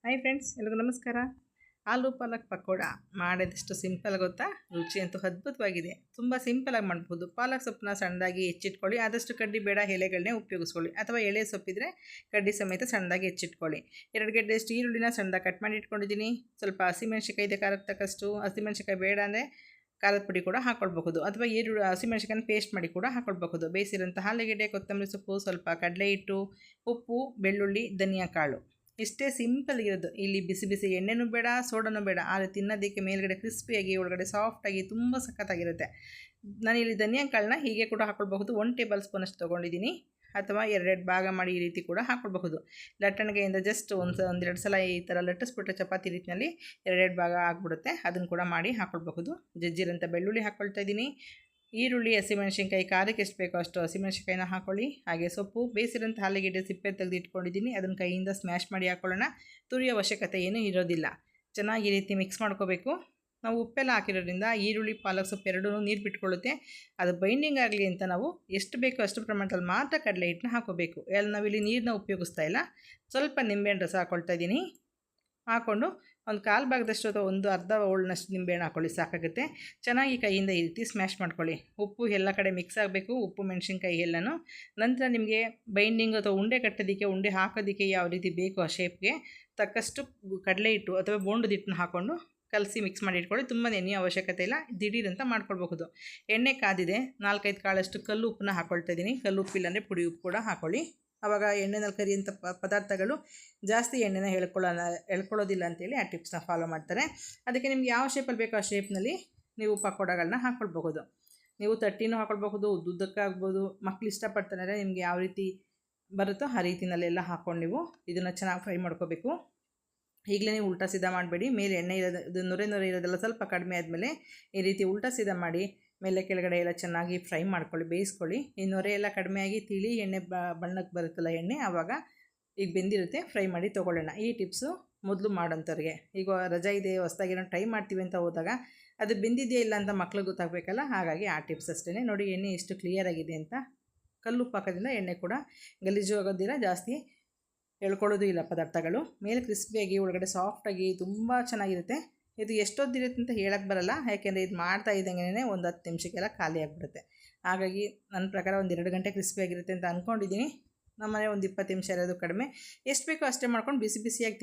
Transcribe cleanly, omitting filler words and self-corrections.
Hi friends, ಎಲ್ರಿಗೂ ನಮಸ್ಕಾರ. ಆಲೂ ಪಾಲಕ್ pakoda ಮಾಡೋದಷ್ಟು simple ಗೊತ್ತಾ? ರುಚಿ ಅಂತೂ ಅದ್ಭುತವಾಗಿದೆ. ತುಂಬ ಸಿಂಪಲಾಗಿ ಮಾಡ್ಬೋದು. ಪಾಲಕ್ ಸೊಪ್ಪನ್ನ ಸಣ್ಣದಾಗಿ ಹೆಚ್ಚಿಟ್ಕೊಳ್ಳಿ. ಆದಷ್ಟು ಕಡ್ಡಿ ಬೇಡ ಎಲೆಗಳನ್ನೇ ಉಪಯೋಗಿಸ್ಕೊಳ್ಳಿ, ಅಥವಾ ಎಳೆ ಸೊಪ್ಪಿದ್ರೆ ಕಡ್ಡಿ ಸಮೇತ ಸಣ್ಣದಾಗಿ ಹೆಚ್ಚಿಟ್ಕೊಳ್ಳಿ. 2 ಗೆಡ್ಡೆಯಷ್ಟು ಈರುಳ್ಳಿನ ಸಣ್ಣದಾಗಿ ಕಟ್ ಮಾಡಿ ಇಟ್ಕೊಂಡಿದ್ದೀನಿ. ಸ್ವಲ್ಪ ಹಸಿಮೆಣ್ಸಿಕಾಯಿ ಇದೆ, ಖಾರಕ್ಕೆ ತಕ್ಕಷ್ಟು. ಹಸಿಮೆಣ್ಸಿಕಾಯಿ ಬೇಡ ಅಂದರೆ ಖಾರದ ಪುಡಿ ಕೂಡ ಹಾಕ್ಕೊಳ್ಬಹುದು, ಅಥವಾ ಹಸಿಮೆಣ್ಸಿಕಾಯಿನ ಪೇಸ್ಟ್ ಮಾಡಿ ಕೂಡ ಹಾಕ್ಕೊಳ್ಬಹುದು. ಬೇಯಿಸಿರೋಂಥ ಆಲೂಗೆಡ್ಡೆ, ಕೊತ್ತಂಬರಿ ಸೊಪ್ಪು, ಸ್ವಲ್ಪ ಕಡಲೆ ಹಿಟ್ಟು, ಉಪ್ಪು, ಬೆಳ್ಳುಳ್ಳಿ, ಧನಿಯಾ ಕಾಳು. ಇಷ್ಟೇ ಸಿಂಪಲ್ ಇರೋದು. ಇಲ್ಲಿ ಬಿಸಿ ಬಿಸಿ ಎಣ್ಣೆನೂ ಬೇಡ, ಸೋಡನೂ ಬೇಡ. ಆದರೆ ತಿನ್ನೋದಕ್ಕೆ ಮೇಲ್ಗಡೆ ಕ್ರಿಸ್ಪಿಯಾಗಿ, ಒಳಗಡೆ ಸಾಫ್ಟಾಗಿ ತುಂಬ ಸಖತ್ತಾಗಿರುತ್ತೆ. ನಾನಿಲ್ಲಿ ಧನಿಯಾ ಕಾಳನ್ನ ಹೀಗೆ ಕೂಡ ಹಾಕ್ಕೊಳ್ಬಹುದು. 1 ಟೇಬಲ್ ಸ್ಪೂನಷ್ಟು ತೊಗೊಂಡಿದ್ದೀನಿ, ಅಥವಾ 2 ಭಾಗ ಮಾಡಿ ಈ ರೀತಿ ಕೂಡ ಹಾಕ್ಕೊಳ್ಬಹುದು. ಲಟ್ಟಣಿಗೆಯಿಂದ ಜಸ್ಟ್ ಒಂದೆರಡು ಸಲ ಈ ಥರ ಲಟ್ಟಿಸ್ಬಿಟ್ರೆ ಚಪಾತಿ ರೀತಿಯಲ್ಲಿ 2 ಭಾಗ ಆಗಿಬಿಡುತ್ತೆ. ಅದನ್ನು ಕೂಡ ಮಾಡಿ ಹಾಕ್ಕೊಳ್ಬಹುದು. ಜಜ್ಜಿರಂಥ ಬೆಳ್ಳುಳ್ಳಿ ಹಾಕ್ಕೊಳ್ತಾ ಇದ್ದೀನಿ. ಈರುಳ್ಳಿ, ಹಸಿಮೆಣ್ಸಿನ್ಕಾಯಿ, ಖಾರಕ್ಕೆ ಎಷ್ಟು ಬೇಕೋ ಅಷ್ಟು ಹಸಿಮೆಣ್ಸಿನ್ಕಾಯಿನ ಹಾಕ್ಕೊಳ್ಳಿ. ಹಾಗೆ ಸೊಪ್ಪು, ಬೇಯಿಸಿರೋಂಥ ಆಲೂಗೆಡ್ಡೆ ಸಿಪ್ಪೆ ತೆಗೆದು ಇಟ್ಕೊಂಡಿದ್ದೀನಿ. ಅದನ್ನು ಕೈಯಿಂದ ಸ್ಮ್ಯಾಶ್ ಮಾಡಿ ಹಾಕ್ಕೊಳ್ಳೋಣ. ತುರಿಯೋ ಅವಶ್ಯಕತೆ ಏನೂ ಇರೋದಿಲ್ಲ. ಚೆನ್ನಾಗಿ ಈ ರೀತಿ ಮಿಕ್ಸ್ ಮಾಡ್ಕೋಬೇಕು. ನಾವು ಉಪ್ಪೆಲ್ಲ ಹಾಕಿರೋದ್ರಿಂದ ಈರುಳ್ಳಿ, ಪಾಲಕ್ ಸೊಪ್ಪು ಎರಡೂ ನೀರು ಬಿಟ್ಕೊಳ್ಳುತ್ತೆ. ಅದು ಬೈಂಡಿಂಗ್ ಆಗಲಿ ಅಂತ ನಾವು ಎಷ್ಟು ಬೇಕೋ ಅಷ್ಟು ಪ್ರಮಾಣದಲ್ಲಿ ಮಾತ್ರ ಕಡಲೆ ಹಿಟ್ಟನ್ನ ಹಾಕೋಬೇಕು. ನಾವಿಲ್ಲಿ ನೀರನ್ನ ಉಪಯೋಗಿಸ್ತಾ ಇಲ್ಲ. ಸ್ವಲ್ಪ ನಿಂಬೆಹಣ್ಣು ರಸ ಹಾಕ್ಕೊಳ್ತಾ ಇದ್ದೀನಿ. ಹಾಕ್ಕೊಂಡು ಒಂದು 1/4 ಭಾಗದಷ್ಟು ಅಥವಾ ಒಂದು ಅರ್ಧ ಹೋಳನಷ್ಟು ನಿಂಬೆಹಣ್ಣು ಹಾಕ್ಕೊಳ್ಳಿ, ಸಾಕಾಗುತ್ತೆ. ಚೆನ್ನಾಗಿ ಕೈಯಿಂದ ಈ ರೀತಿ ಸ್ಮ್ಯಾಶ್ ಮಾಡ್ಕೊಳ್ಳಿ. ಉಪ್ಪು ಎಲ್ಲ ಕಡೆ ಮಿಕ್ಸ್ ಆಗಬೇಕು, ಉಪ್ಪು ಮೆಣಸಿನ್ಕಾಯಿ ಎಲ್ಲನೂ. ನಂತರ ನಿಮಗೆ ಬೈಂಡಿಂಗ್ ಅಥವಾ ಉಂಡೆ ಕಟ್ಟೋದಕ್ಕೆ, ಉಂಡೆ ಹಾಕೋದಕ್ಕೆ ಯಾವ ರೀತಿ ಬೇಕೋ ಆ ಶೇಪ್ಗೆ ತಕ್ಕಷ್ಟು ಕಡಲೆ ಹಿಟ್ಟು ಅಥವಾ ಬೋಂಡದ ಹಿಟ್ಟನ್ನ ಹಾಕ್ಕೊಂಡು ಕಲಸಿ ಮಿಕ್ಸ್ ಮಾಡಿ ಇಟ್ಕೊಳ್ಳಿ. ತುಂಬ ನೆನೆಯೋ ಅವಶ್ಯಕತೆ ಇಲ್ಲ, ದಿಢೀರಂತ ಮಾಡ್ಕೊಳ್ಬಹುದು. ಎಣ್ಣೆ ಕಾದಿದೆ. 4-5 ಕಾಳಷ್ಟು ಕಲ್ಲು ಉಪ್ಪನ್ನ ಹಾಕ್ಕೊಳ್ತಾ ಇದ್ದೀನಿ. ಕಲ್ಲು ಉಪ್ಪಿಲ್ಲ ಅಂದರೆ ಪುಡಿ ಉಪ್ಪು ಕೂಡ ಹಾಕ್ಕೊಳ್ಳಿ. ಆವಾಗ ಎಣ್ಣೆನಲ್ಲಿ ಕರಿಯಂಥ ಪದಾರ್ಥಗಳು ಜಾಸ್ತಿ ಎಣ್ಣೆನ ಎಳ್ಕೊಳ್ಳೋದಿಲ್ಲ ಅಂತೇಳಿ ಆ ಟಿಪ್ಸ್ನ ಫಾಲೋ ಮಾಡ್ತಾರೆ. ಅದಕ್ಕೆ ನಿಮ್ಗೆ ಯಾವ ಶೇಪಲ್ಲಿ ಬೇಕೋ ಆ ಶೇಪ್ನಲ್ಲಿ ನೀವು ಪಕೋಡಗಳನ್ನ ಹಾಕ್ಕೊಳ್ಬಹುದು. ನೀವು ತಟ್ಟಿನೂ ಹಾಕ್ಕೊಳ್ಬಹುದು, ಉದ್ದುದ್ದಕ್ಕಾಗ್ಬೋದು. ಮಕ್ಳು ಇಷ್ಟಪಡ್ತಾರೆ, ನಿಮ್ಗೆ ಯಾವ ರೀತಿ ಬರುತ್ತೋ ಆ ರೀತಿನಲ್ಲೆಲ್ಲ ಹಾಕ್ಕೊಂಡು ನೀವು ಇದನ್ನು ಚೆನ್ನಾಗಿ ಫ್ರೈ ಮಾಡ್ಕೋಬೇಕು. ಈಗಲೇ ನೀವು ಉಲ್ಟಾ ಸೀದಾ ಮಾಡಬೇಡಿ. ಮೇಲೆ ಎಣ್ಣೆ ಇರೋದು ನೊರೆ ಇರೋದೆಲ್ಲ ಸ್ವಲ್ಪ ಕಡಿಮೆ ಆದಮೇಲೆ ಈ ರೀತಿ ಉಲ್ಟಾ ಸೀದಾ ಮಾಡಿ ಮೇಲೆ ಕೆಳಗಡೆ ಎಲ್ಲ ಚೆನ್ನಾಗಿ ಫ್ರೈ ಮಾಡ್ಕೊಳ್ಳಿ, ಬೇಯಿಸ್ಕೊಳ್ಳಿ. ಈ ನೊರೆ ಎಲ್ಲ ಕಡಿಮೆ ಆಗಿ ತಿಳಿ ಎಣ್ಣೆ ಬಣ್ಣಕ್ಕೆ ಬರುತ್ತಲ್ಲ ಎಣ್ಣೆ, ಆವಾಗ ಈಗ ಬೆಂದಿರುತ್ತೆ. ಫ್ರೈ ಮಾಡಿ ತೊಗೊಳ್ಳೋಣ. ಈ ಟಿಪ್ಸು ಮೊದಲು ಮಾಡೋಂಥವ್ರಿಗೆ. ಈಗ ರಜಾ ಇದೆ, ಹೊಸ್ದಾಗಿ ಟ್ರೈ ಮಾಡ್ತೀವಿ ಅಂತ ಹೋದಾಗ ಅದು ಬೆಂದಿದೆಯಾ ಇಲ್ಲ ಅಂತ ಮಕ್ಳಿಗೆ ಗೊತ್ತಾಗಬೇಕಲ್ಲ, ಹಾಗಾಗಿ ಆ ಟಿಪ್ಸ್ ಅಷ್ಟೇ. ನೋಡಿ ಎಣ್ಣೆ ಎಷ್ಟು ಕ್ಲಿಯರ್ ಆಗಿದೆ ಅಂತ. ಕಲ್ಲುಪ್ಪು ಹಾಕೋದ್ರಿಂದ ಎಣ್ಣೆ ಕೂಡ ಗಲೀಜು ಆಗೋದಿಲ್ಲ, ಜಾಸ್ತಿ ಎಳ್ಕೊಳ್ಳೋದು ಇಲ್ಲ ಪದಾರ್ಥಗಳು. ಮೇಲೆ ಕ್ರಿಸ್ಪಿಯಾಗಿ, ಒಳಗಡೆ ಸಾಫ್ಟಾಗಿ ತುಂಬ ಚೆನ್ನಾಗಿರುತ್ತೆ. ಇದು ಎಷ್ಟೊತ್ತಿರುತ್ತೆ ಅಂತ ಹೇಳಕ್ಕೆ ಬರಲ್ಲ, ಯಾಕೆಂದರೆ ಇದು ಮಾಡ್ತಾ ಇದ್ದಂಗೆ ಒಂದು 10 ನಿಮಿಷಕ್ಕೆಲ್ಲ ಖಾಲಿ ಆಗಿಬಿಡುತ್ತೆ. ಹಾಗಾಗಿ ನನ್ನ ಪ್ರಕಾರ ಒಂದು 2 ಗಂಟೆ ಕ್ರಿಸ್ಪಿಯಾಗಿರುತ್ತೆ ಅಂತ ಅಂದ್ಕೊಂಡಿದ್ದೀನಿ. ನಮ್ಮನೆ ಒಂದು 20 ನಿಮಿಷ ಇರೋದು ಕಡಿಮೆ. ಎಷ್ಟು ಬೇಕೋ ಅಷ್ಟೇ ಮಾಡ್ಕೊಂಡು ಬಿಸಿ ಬಿಸಿಯಾಗಿ ತಿನ್ನಿ.